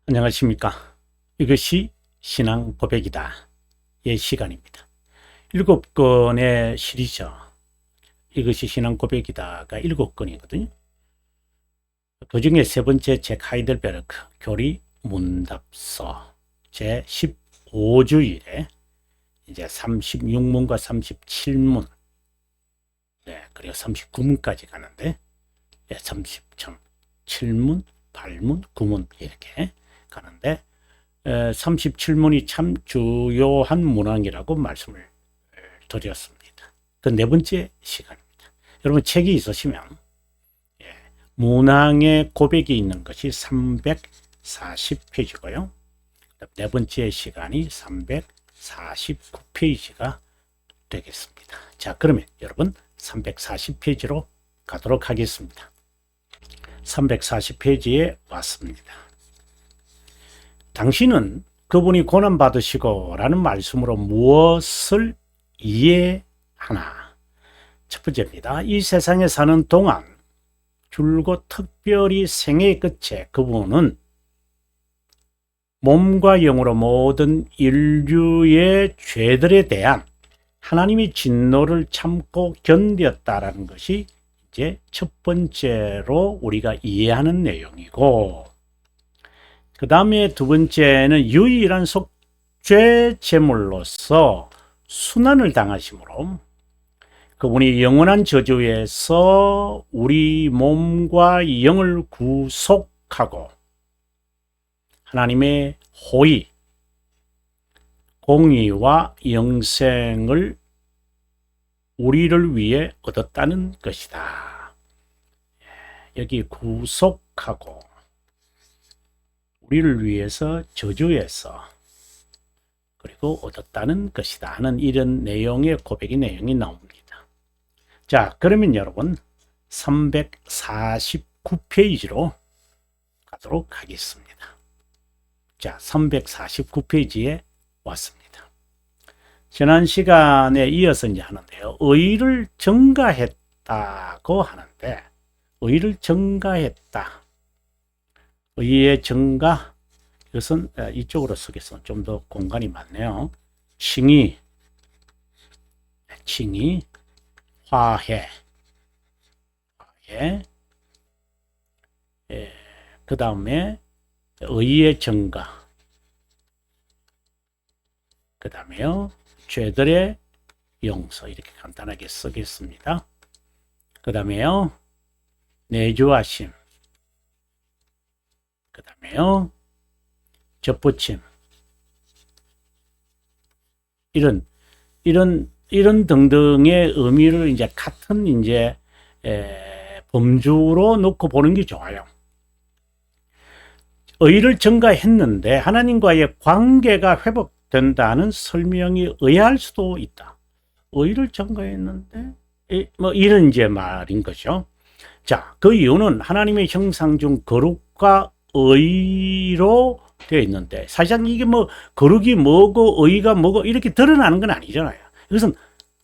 안녕하십니까. 이것이 신앙 고백이다. 의 시간입니다. 7권의 시리즈 이것이 신앙 고백이다가 7권이거든요. 그 중에 세 번째 책 하이델베르크 교리 문답서 제 15주일에 이제 36문과 37문 그리고 39문까지 가는데 37문, 8문, 9문 이렇게 가는데 37문이 참 주요한 문항이라고 말씀을 드렸습니다. 그 네 번째 시간입니다. 여러분 책이 있으시면 문항의 고백이 있는 것이 340페이지고요. 네 번째 시간이 349페이지가 되겠습니다. 자, 그러면 여러분 340페이지로 가도록 하겠습니다. 340페이지에 왔습니다. 당신은 그분이 고난받으시고 라는 말씀으로 무엇을 이해하나? 첫 번째입니다. 이 세상에 사는 동안 줄곧 특별히 생애의 끝에 그분은 몸과 영으로 모든 인류의 죄들에 대한 하나님의 진노를 참고 견뎠다라는 것이 이제 첫 번째로 우리가 이해하는 내용이고, 그 다음에 두 번째는 유일한 속죄 제물로서 순환을 당하심으로 그분이 영원한 저주에서 우리 몸과 영을 구속하고 하나님의 호의, 공의와 영생을 우리를 위해 얻었다는 것이다. 여기 구속하고 우리를 위해서 저주에서 그리고 얻었다는 것이다 하는 이런 내용의 고백의 내용이 나옵니다. 자, 그러면 여러분 349페이지로 가도록 하겠습니다. 자, 349페이지에 왔습니다. 지난 시간에 이어서 이제 하는데요. 의를 증가했다고 하는데, 의를 증가했다. 의의 증가, 이것은 이쪽으로 쓰겠습니다. 좀 더 공간이 많네요. 칭의, 화해, 그 다음에 의의 증가, 그 다음에요 죄들의 용서, 이렇게 간단하게 쓰겠습니다. 그 다음에요 내주하심, 그 다음에요 접붙임, 이런 등등의 의미를 이제 같은 이제 범주로 놓고 보는 게 좋아요. 의를 증가했는데 하나님과의 관계가 회복된다는 설명이 의아할 수도 있다. 의를 증가했는데 뭐 이런 이제 말인 거죠. 자, 그 이유는 하나님의 형상 중 거룩과 의로 되어 있는데, 사실상 이게 뭐 거룩이 뭐고 의가 뭐고 이렇게 드러나는 건 아니잖아요. 이것은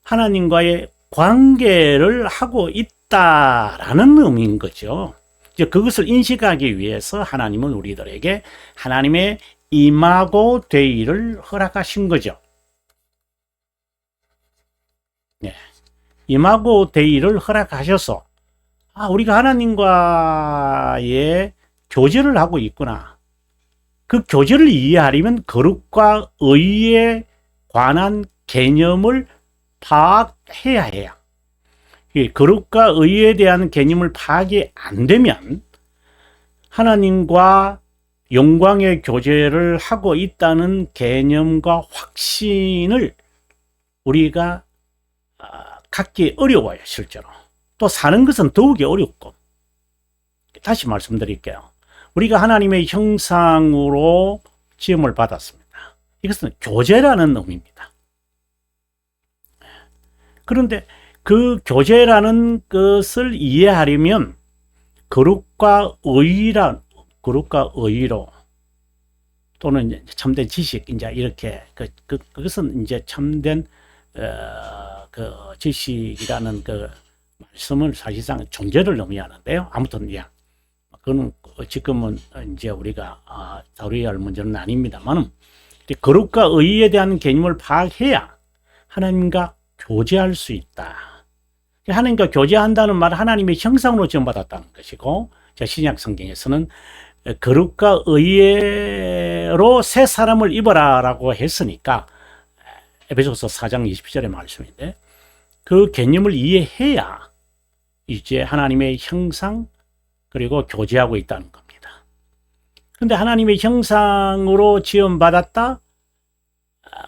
하나님과의 관계를 하고 있다라는 의미인 거죠. 이제 그것을 인식하기 위해서 하나님은 우리들에게 하나님의 임하고 되기를 허락하신 거죠. 임하고 되기를 허락하셔서 우리가 하나님과의 교제를 하고 있구나. 그 교제를 이해하려면 거룩과 의에 관한 개념을 파악해야 해요. 거룩과 의에 대한 개념을 파악이 안 되면 하나님과 영광의 교제를 하고 있다는 개념과 확신을 우리가 갖기 어려워요, 실제로. 또 사는 것은 더욱이 어렵고. 다시 말씀드릴게요. 우리가 하나님의 형상으로 지음을 받았습니다. 이것은 교제라는 의미입니다. 그런데 그 교제라는 것을 이해하려면 거룩과 의로 또는 참된 지식, 이제 이렇게 그것은 이제 참된 그 지식이라는 그 말씀을 사실상 존재를 의미하는데요. 아무튼 그거는 지금은 이제 우리가 다루어야 할 문제는 아닙니다만은 거룩과 의에 대한 개념을 파악해야 하나님과 교제할 수 있다. 하나님과 교제한다는 말은 하나님의 형상으로 지음받았다는 것이고, 신약 성경에서는 거룩과 의로 새 사람을 입어라라고 했으니까 에베소서 4장 20절의 말씀인데, 그 개념을 이해해야 이제 하나님의 형상 그리고 교제하고 있다는 겁니다. 그런데 하나님의 형상으로 지음받았다,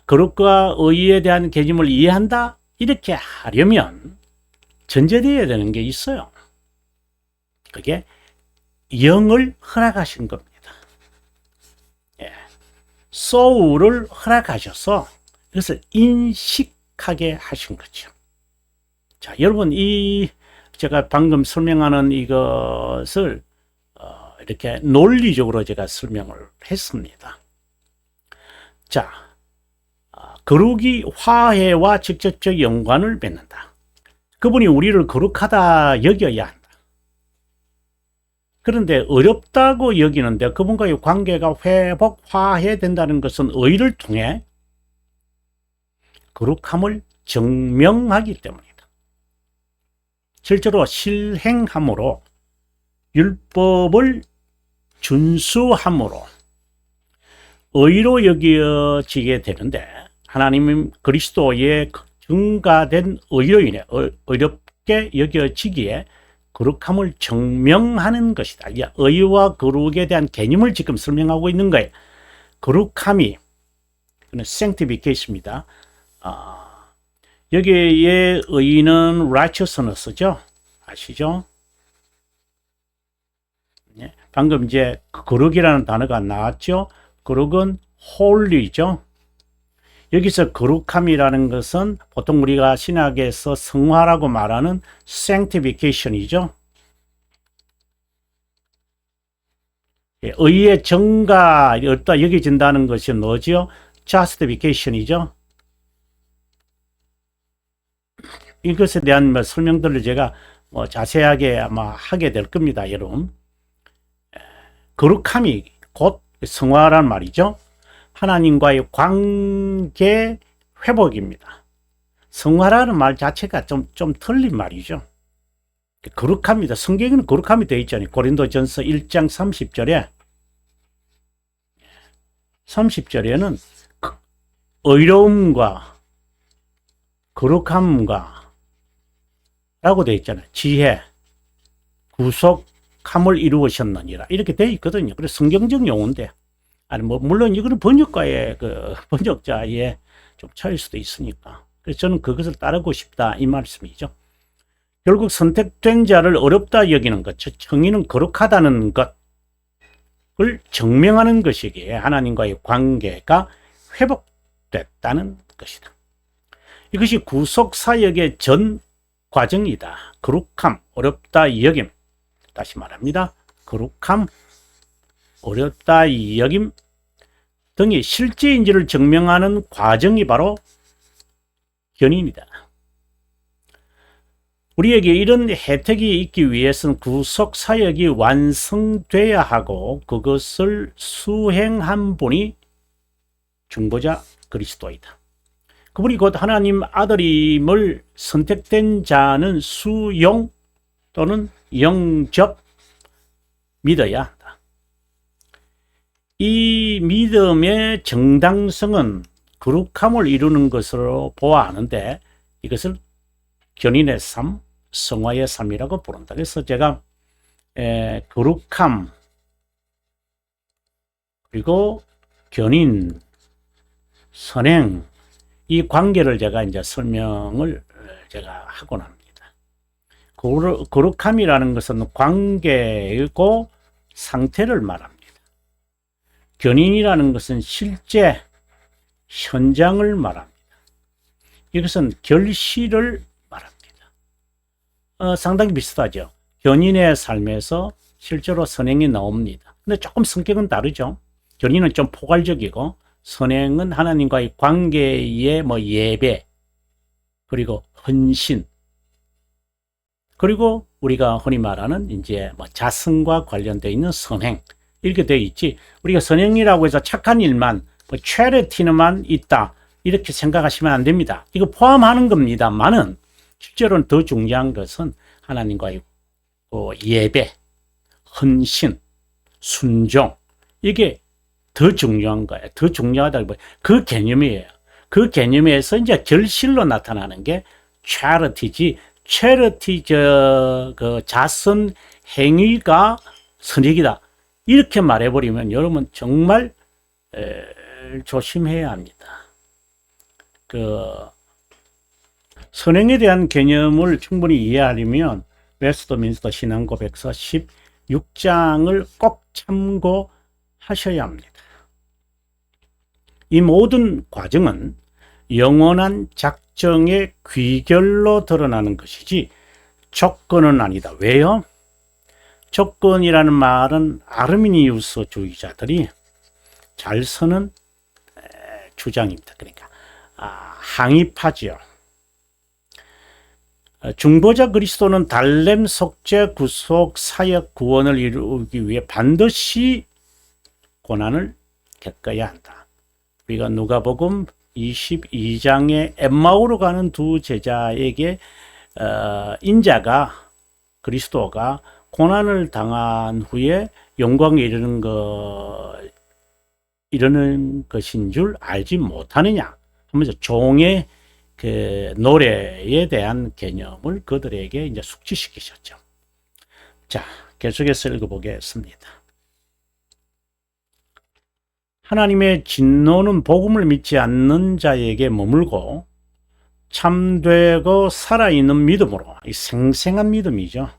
거룩과 의에 대한 개념을 이해한다, 이렇게 하려면 전제되어야 되는 게 있어요. 그게 영을 허락하신 겁니다. 소울을 허락하셔서 그것을 인식하게 하신 거죠. 자, 여러분, 제가 방금 설명하는 이것을 이렇게 논리적으로 제가 설명을 했습니다. 자, 거룩이 화해와 직접적 연관을 맺는다. 그분이 우리를 거룩하다 여겨야 한다. 그런데 어렵다고 여기는데 그분과의 관계가 회복, 화해된다는 것은 의를 통해 거룩함을 증명하기 때문이다. 실제로 실행함으로, 율법을 준수함으로 의로 여겨지게 되는데, 하나님 그리스도의 증가된 의로 인해 의롭게 여겨지기에 거룩함을 증명하는 것이다. 의와 거룩에 대한 개념을 지금 설명하고 있는 거예요. 거룩함이, 그는 sanctification입니다. 여기에 의는 righteousness죠. 아시죠? 네. 방금 이제 거룩이라는 단어가 나왔죠. 거룩은 holy죠. 여기서 거룩함이라는 것은 보통 우리가 신학에서 성화라고 말하는 sanctification이죠. 의의 정가 없다 여겨진다는 것이 뭐죠? justification이죠. 이것에 대한 설명들을 제가 자세하게 아마 하게 될 겁니다, 여러분. 거룩함이 곧 성화란 말이죠. 하나님과의 관계 회복입니다. 성화라는 말 자체가 좀 틀린 말이죠. 거룩합니다. 성경에는 거룩함이 되어 있잖아요. 고린도전서 1장 30절에는 의로움과 거룩함과 라고 되어 있잖아요. 지혜, 구속함을 이루셨느니라. 이렇게 되어 있거든요. 그래서 성경적 용어인데, 물론 이거는 번역가의 번역자의 좀 차이일 수도 있으니까. 그래서 저는 그것을 따르고 싶다, 이 말씀이죠. 결국 선택된 자를 어렵다 여기는 것, 즉 정의는 거룩하다는 것을 증명하는 것이기에 하나님과의 관계가 회복됐다는 것이다. 이것이 구속 사역의 전 과정이다. 거룩함, 어렵다 여김. 다시 말합니다. 거룩함, 어렵다 여김 등이 실제인지를 증명하는 과정이 바로 견인이다. 우리에게 이런 혜택이 있기 위해서는 구속 사역이 완성돼야 하고 그것을 수행한 분이 중보자 그리스도이다. 그분이 곧 하나님 아들임을 선택된 자는 수용 또는 영접 믿어야 한다. 이 믿음의 정당성은 거룩함을 이루는 것으로 보아하는데 이것을 견인의 삶, 성화의 삶이라고 부른다. 그래서 제가 거룩함 그리고 견인, 선행 이 관계를 제가 이제 설명을 제가 하곤 합니다. 거룩함이라는 것은 관계이고 상태를 말합니다. 견인이라는 것은 실제 현장을 말합니다. 이것은 결실을 말합니다. 상당히 비슷하죠. 견인의 삶에서 실제로 선행이 나옵니다. 근데 조금 성격은 다르죠. 견인은 좀 포괄적이고 선행은 하나님과의 관계의 예배, 그리고 헌신, 그리고 우리가 흔히 말하는 이제 뭐 자성과 관련되어 있는 선행 이렇게 되어 있지. 우리가 선행이라고 해서 착한 일만 뭐 charity만 있다 이렇게 생각하시면 안 됩니다. 이거 포함하는 겁니다만은 실제로는 더 중요한 것은 하나님과의 예배, 헌신, 순종 이게 더 중요한 거예요. 더 중요하다고 그 개념이에요. 그 개념에서 이제 결실로 나타나는 게 charity지. charity 그 자선 행위가 선익이다. 이렇게 말해버리면 여러분 정말 조심해야 합니다. 그 선행에 대한 개념을 충분히 이해하려면 웨스트민스터 신앙고백서 16장을 꼭 참고하셔야 합니다. 이 모든 과정은 영원한 작정의 귀결로 드러나는 것이지 조건은 아니다. 왜요? 조건이라는 말은 아르미니우스 주의자들이 잘 쓰는 주장입니다. 그러니까 항의파지요. 중보자 그리스도는 달렘 속죄 구속 사역 구원을 이루기 위해 반드시 고난을 겪어야 한다. 우리가 누가복음 22장에 엠마오로 가는 두 제자에게 인자가 그리스도가 고난을 당한 후에 영광에 이르는 것인 줄 알지 못하느냐 하면서 종의 그 노래에 대한 개념을 그들에게 이제 숙지시키셨죠. 자, 계속해서 읽어보겠습니다. 하나님의 진노는 복음을 믿지 않는 자에게 머물고 참되고 살아있는 믿음으로, 이 생생한 믿음이죠.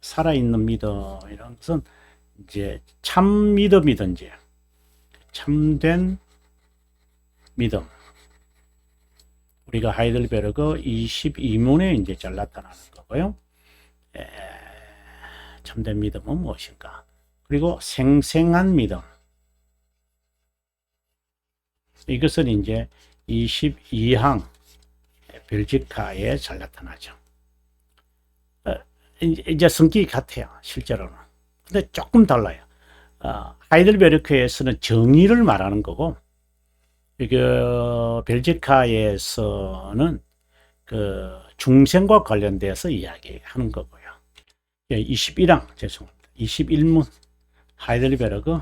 살아있는 믿음이라는 것은 이제 참 믿음이든지 참된 믿음. 우리가 하이델베르그 22문에 이제 잘 나타나는 거고요. 참된 믿음은 무엇인가? 그리고 생생한 믿음. 이것은 이제 22항 벨지카에 잘 나타나죠. 이제 성격이 같아요. 실제로는. 근데 조금 달라요. 하이델베르크에서는 정의를 말하는 거고, 벨지카에서는 그 중생과 관련돼서 이야기하는 거고요. 21항, 죄송합니다. 21문, 하이델베르크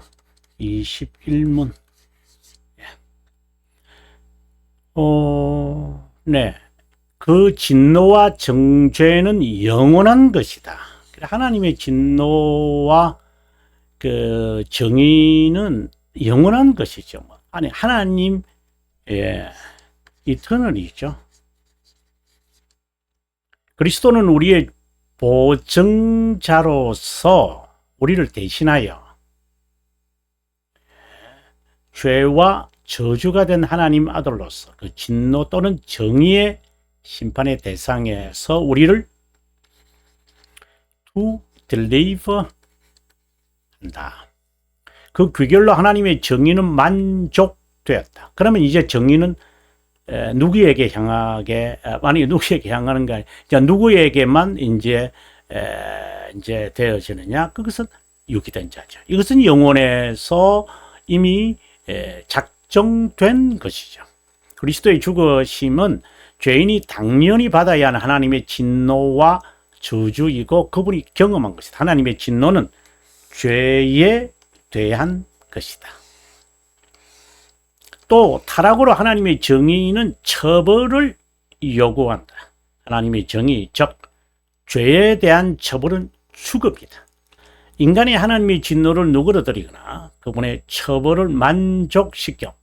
21문. 네. 그 진노와 정죄는 영원한 것이다. 하나님의 진노와 그 정의는 영원한 것이죠. 아니, 하나님, 이터널이죠. 그리스도는 우리의 보증자로서 우리를 대신하여 죄와 저주가 된 하나님 아들로서 그 진노 또는 정의의 심판의 대상에서 우리를 to deliver 한다. 그 귀결로 하나님의 정의는 만족되었다. 그러면 이제 정의는 누구에게 향하게, 아니 누구에게 향하는 게 아니라 누구에게만 이제 되어지느냐? 그것은 유기된 자죠. 이것은 영혼에서 이미 작정된 것이죠. 그리스도의 죽으심은 죄인이 당연히 받아야 하는 하나님의 진노와 저주이고 그분이 경험한 것이다. 하나님의 진노는 죄에 대한 것이다. 또 타락으로 하나님의 정의는 처벌을 요구한다. 하나님의 정의, 즉 죄에 대한 처벌은 죽음이다. 인간이 하나님의 진노를 누그러뜨리거나 그분의 처벌을 만족시켜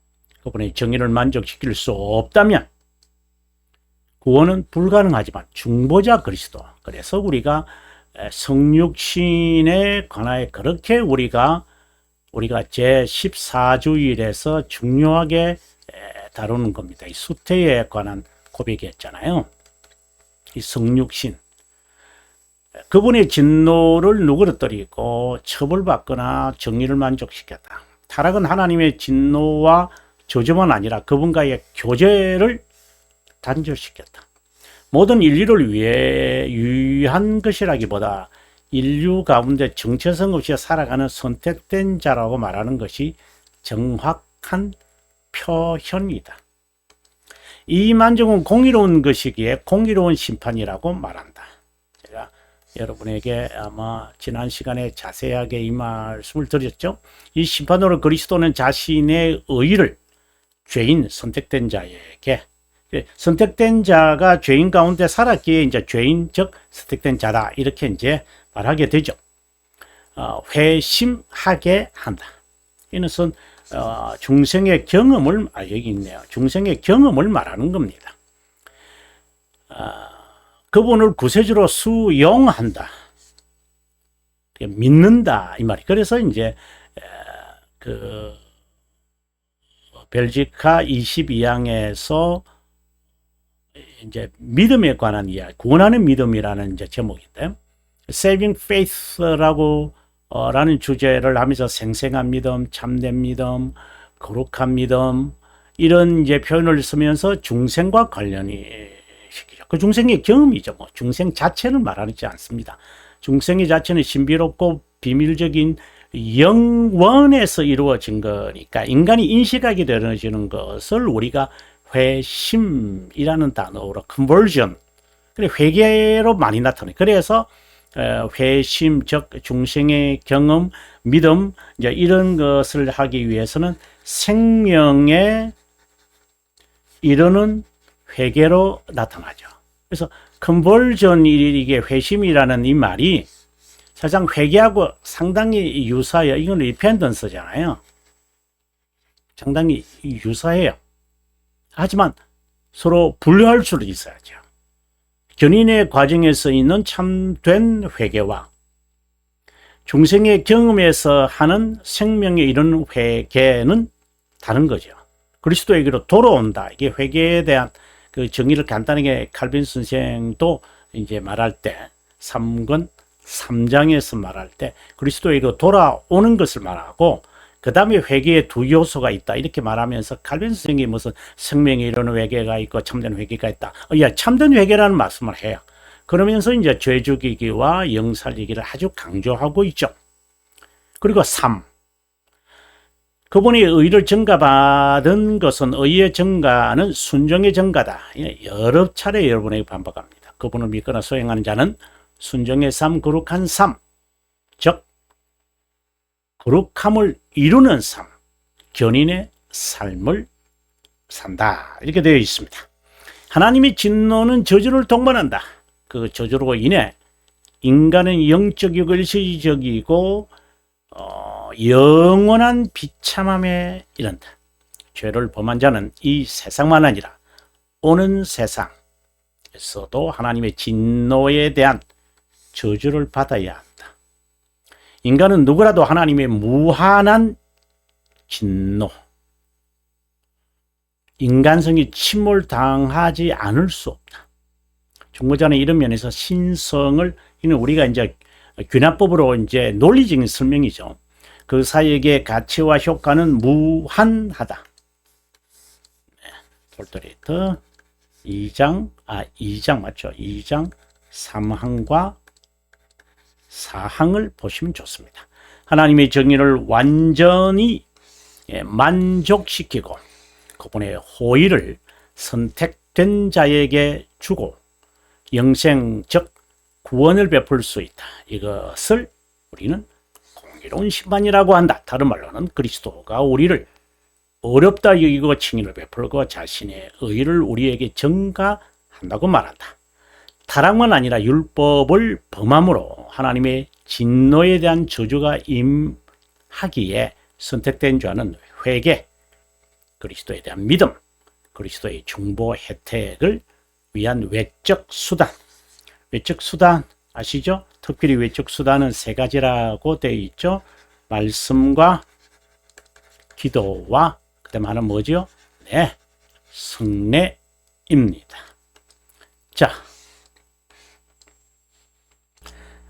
그분의 정의를 만족시킬 수 없다면 구원은 불가능하지만 중보자 그리스도, 그래서 우리가 성육신에 관하여 그렇게 우리가 제14주일에서 중요하게 다루는 겁니다. 이 수태에 관한 고백이었잖아요. 이 성육신. 그분의 진노를 누그러뜨리고 처벌받거나 정의를 만족시켰다. 타락은 하나님의 진노와 저주만 아니라 그분과의 교제를 단절시켰다. 모든 인류를 위한 것이라기보다 인류 가운데 정체성 없이 살아가는 선택된 자라고 말하는 것이 정확한 표현이다. 이 만족은 공의로운 것이기에 공의로운 심판이라고 말한다. 제가 여러분에게 아마 지난 시간에 자세하게 이 말씀을 드렸죠. 이 심판으로 그리스도는 자신의 의를 죄인 선택된 자에게, 선택된 자가 죄인 가운데 살았기에 이제 죄인 즉 선택된 자다 이렇게 이제 말하게 되죠. 회심하게 한다. 이것은 중생의 경험을 여기 있네요. 중생의 경험을 말하는 겁니다. 그분을 구세주로 수용한다. 믿는다 이 말이. 그래서 이제 그 벨지카 22항에서 이제 믿음에 관한 이야기, 구원하는 믿음이라는 이제 제목인데, Saving Faith라고 라는 주제를 하면서 생생한 믿음, 참된 믿음, 거룩한 믿음 이런 이제 표현을 쓰면서 중생과 관련이 시키죠. 그 중생의 경험이죠. 뭐 중생 자체를 말하지 않습니다. 중생의 자체는 신비롭고 비밀적인 영원에서 이루어진 거니까 인간이 인식하게 되어지는 것을 우리가 회심이라는 단어로 conversion, 그래 회개로 많이 나타나요. 그래서 회심, 즉 중생의 경험, 믿음 이제 이런 것을 하기 위해서는 생명에 이르는 회개로 나타나죠. 그래서 컨버전이 이게 회심이라는 이 말이 사실상 회개하고 상당히 유사해요. 이건 리펜던스잖아요. 상당히 유사해요. 하지만 서로 분류할 수도 있어야죠. 견인의 과정에서 있는 참된 회개와 중생의 경험에서 하는 생명에 이르는 회개는 다른 거죠. 그리스도에게로 돌아온다. 이게 회개에 대한 그 정의를 간단하게 칼빈 선생도 이제 말할 때 3권 3장에서 말할 때 그리스도에게로 돌아오는 것을 말하고 그 다음에 회개에 두 요소가 있다 이렇게 말하면서 칼빈 선생이 무슨 생명에 이르는 회개가 있고 참된 회개가 있다. 참된 회개라는 말씀을 해요. 그러면서 이제 죄 죽이기와 영 살리기를 아주 강조하고 있죠. 그리고 3. 그분이 의를 증가받은 것은 의의 증가는 순종의 증가다. 여러 차례 여러분에게 반복합니다. 그분을 믿거나 수행하는 자는 순종의 삶, 거룩한 삶, 즉 거룩함을 이루는 삶, 견인의 삶을 산다. 이렇게 되어 있습니다. 하나님의 진노는 저주를 동반한다. 그 저주로 인해 인간은 영적이고 일시적이고 영원한 비참함에 이른다. 죄를 범한 자는 이 세상만 아니라 오는 세상에서도 하나님의 진노에 대한 저주를 받아야 한다. 인간은 누구라도 하나님의 무한한 진노, 인간성이 침몰당하지 않을 수 없다. 중보자는 이런 면에서 신성을, 이는 우리가 이제 귀납법으로 이제 논리적인 설명이죠. 그 사이의 가치와 효과는 무한하다. 톨토레이터 2장 맞죠? 2장 3항과 4항을 보시면 좋습니다. 하나님의 정의를 완전히 만족시키고 그분의 호의를 선택된 자에게 주고 영생 즉 구원을 베풀 수 있다. 이것을 우리는 공의로운 심판이라고 한다. 다른 말로는 그리스도가 우리를 어렵다 여기고 칭의를 베풀고 자신의 의를 우리에게 전가한다고 말한다. 타락만 아니라 율법을 범함으로 하나님의 진노에 대한 저주가 임하기에 선택된 자는 회개, 그리스도에 대한 믿음, 그리스도의 중보 혜택을 위한 외적 수단. 외적 수단 아시죠? 특별히 외적 수단은 세 가지라고 되어 있죠. 말씀과 기도와 그다음 하나는 뭐죠? 네, 성례입니다. 자,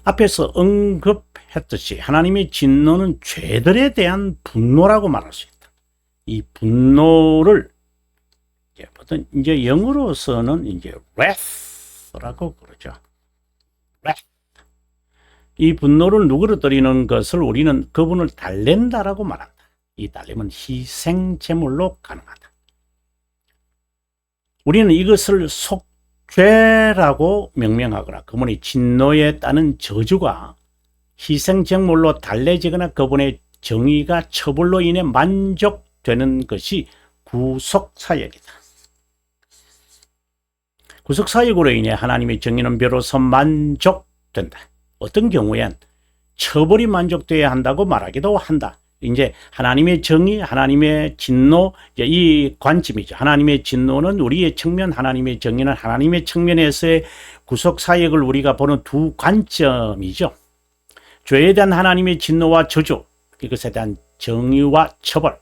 앞에서 언급했듯이 하나님의 진노는 죄들에 대한 분노라고 말할 수 있다. 이 분노를 이제 영어로서는 이제 wrath wrath라고 그러죠. wrath. 이 분노를 누그러뜨리는 것을 우리는 그분을 달랜다라고 말한다. 이 달램은 희생 제물로 가능하다. 우리는 이것을 속죄라고 명명하거나 그분의 진노에 따른 저주가 희생 제물로 달래지거나 그분의 정의가 처벌로 인해 만족되는 것이 구속사역이다. 구속사역으로 인해 하나님의 정의는 비로소 만족된다. 어떤 경우엔 처벌이 만족돼야 한다고 말하기도 한다. 이제 하나님의 정의, 하나님의 진노, 이 관점이죠. 하나님의 진노는 우리의 측면, 하나님의 정의는 하나님의 측면에서의 구속사역을 우리가 보는 두 관점이죠. 죄에 대한 하나님의 진노와 저주, 이것에 대한 정의와 처벌,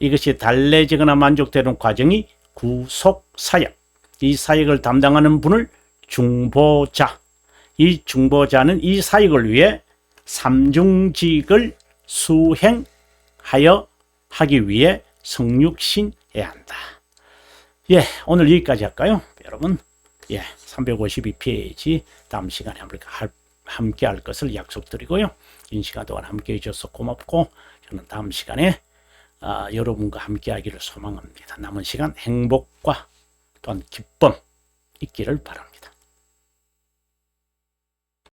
이것이 달래지거나 만족되는 과정이 구속사역. 이 사역을 담당하는 분을 중보자, 이 중보자는 이 사역을 위해 삼중직을 수행하여 하기 위해 성육신해야 한다. 예, 오늘 여기까지 할까요? 여러분, 352페이지 다음 시간에 함께 할 것을 약속드리고요. 긴 시간 동안 함께 해주셔서 고맙고, 저는 다음 시간에 여러분과 함께 하기를 소망합니다. 남은 시간 행복과 또한 기쁨 있기를 바랍니다.